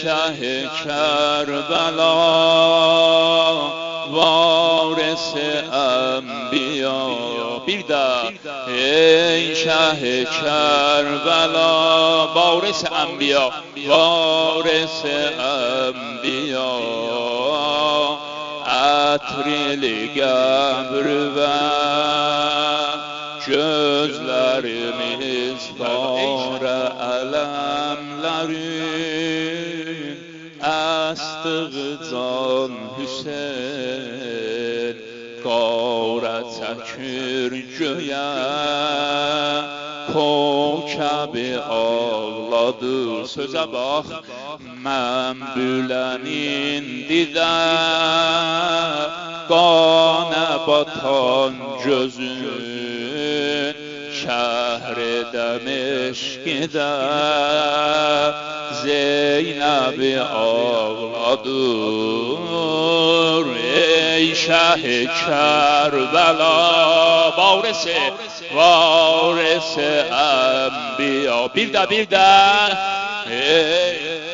شه کربلا وارث انبیا بیردم ای شه کربلا وارث انبیا وارث انبیا Atrili gabrven gözlerimiz fare alemlerin astığı can Hüseyin qara çəkir göyə Kokabi ağladır sözə bax mən bülənin didə qana batan gözün şəhri Dəməşqidə Zeynəbi ağladır ey şəh-i Kərbəla varisi enbiya bir də ey